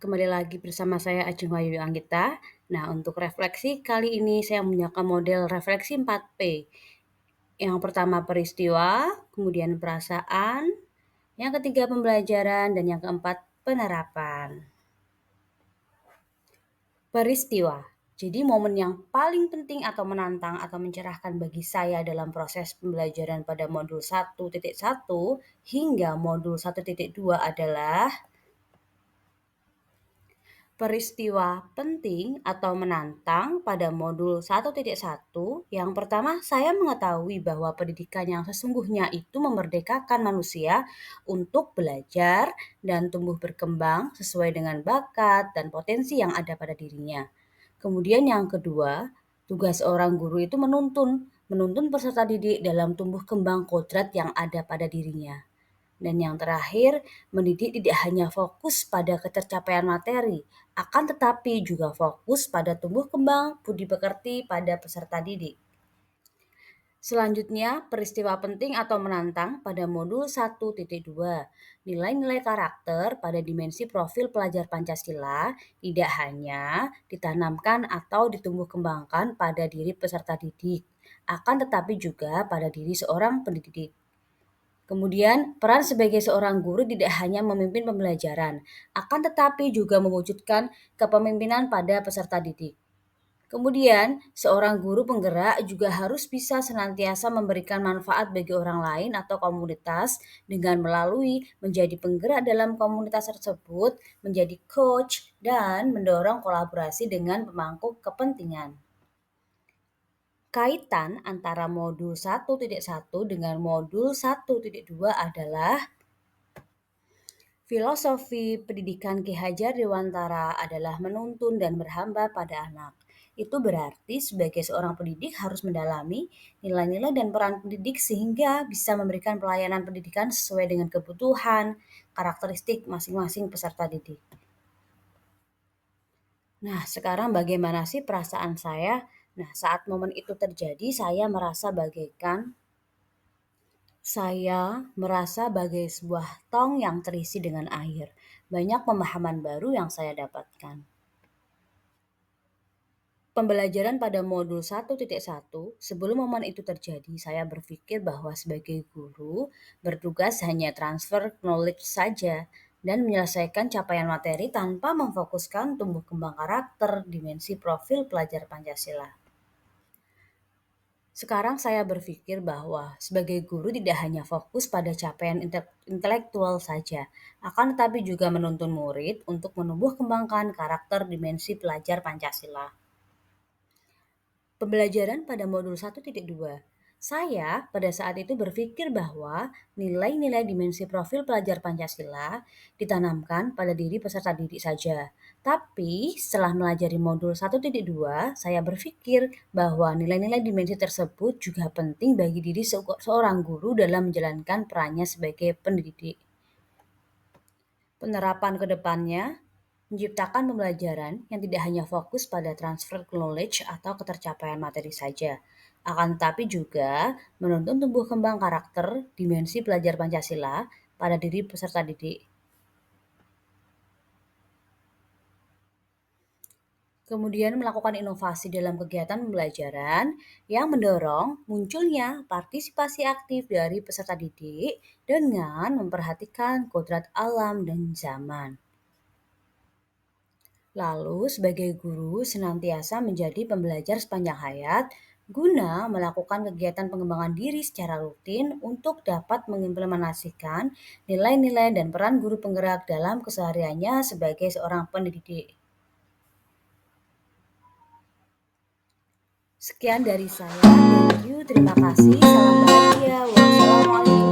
kembali lagi bersama saya Ajeng Wahyudi Anggita. Nah, untuk refleksi kali ini saya menggunakan model refleksi 4P. Yang pertama peristiwa, kemudian perasaan, yang ketiga pembelajaran, dan yang keempat penerapan. Peristiwa. Jadi momen yang paling penting atau menantang atau mencerahkan bagi saya dalam proses pembelajaran pada modul 1.1 hingga modul 1.2 adalah peristiwa penting atau menantang pada modul 1.1. Yang pertama, saya mengetahui bahwa pendidikan yang sesungguhnya itu memerdekakan manusia untuk belajar dan tumbuh berkembang sesuai dengan bakat dan potensi yang ada pada dirinya. Kemudian yang kedua, tugas seorang guru itu menuntun peserta didik dalam tumbuh kembang kodrat yang ada pada dirinya. Dan yang terakhir, mendidik tidak hanya fokus pada ketercapaian materi, akan tetapi juga fokus pada tumbuh kembang budi pekerti pada peserta didik. Selanjutnya, peristiwa penting atau menantang pada modul 1.2. Nilai-nilai karakter pada dimensi profil pelajar Pancasila tidak hanya ditanamkan atau ditumbuh kembangkan pada diri peserta didik, akan tetapi juga pada diri seorang pendidik. Kemudian, peran sebagai seorang guru tidak hanya memimpin pembelajaran, akan tetapi juga mewujudkan kepemimpinan pada peserta didik. Kemudian, seorang guru penggerak juga harus bisa senantiasa memberikan manfaat bagi orang lain atau komunitas dengan melalui menjadi penggerak dalam komunitas tersebut, menjadi coach, dan mendorong kolaborasi dengan pemangku kepentingan. Kaitan antara modul 1.1 dengan modul 1.2 adalah filosofi pendidikan Ki Hajar Dewantara adalah menuntun dan berhamba pada anak. Itu berarti sebagai seorang pendidik harus mendalami nilai-nilai dan peran pendidik sehingga bisa memberikan pelayanan pendidikan sesuai dengan kebutuhan, karakteristik masing-masing peserta didik. Nah, sekarang bagaimana sih perasaan saya? Nah, saat momen itu terjadi, saya merasa bagai sebuah tong yang terisi dengan air. Banyak pemahaman baru yang saya dapatkan. Pembelajaran pada modul 1.1, sebelum momen itu terjadi, saya berpikir bahwa sebagai guru bertugas hanya transfer knowledge saja dan menyelesaikan capaian materi tanpa memfokuskan tumbuh kembang karakter, dimensi profil pelajar Pancasila. Sekarang saya berpikir bahwa sebagai guru tidak hanya fokus pada capaian intelektual saja, akan tetapi juga menuntun murid untuk menumbuh kembangkan karakter dimensi pelajar Pancasila. Pembelajaran pada modul 1.2. Saya pada saat itu berpikir bahwa nilai-nilai dimensi profil pelajar Pancasila ditanamkan pada diri peserta didik saja. Tapi setelah melajari modul 1.2, saya berpikir bahwa nilai-nilai dimensi tersebut juga penting bagi diri seorang guru dalam menjalankan perannya sebagai pendidik. Penerapan ke depannya menciptakan pembelajaran yang tidak hanya fokus pada transfer knowledge atau ketercapaian materi saja, akan tetapi juga menuntun tumbuh kembang karakter dimensi pelajar Pancasila pada diri peserta didik. Kemudian melakukan inovasi dalam kegiatan pembelajaran yang mendorong munculnya partisipasi aktif dari peserta didik dengan memperhatikan kodrat alam dan zaman. Lalu sebagai guru senantiasa menjadi pembelajar sepanjang hayat guna melakukan kegiatan pengembangan diri secara rutin untuk dapat mengimplementasikan nilai-nilai dan peran guru penggerak dalam kesehariannya sebagai seorang pendidik. Sekian dari saya. Thank you, terima kasih. Salam bahagia. Wassalamualaikum.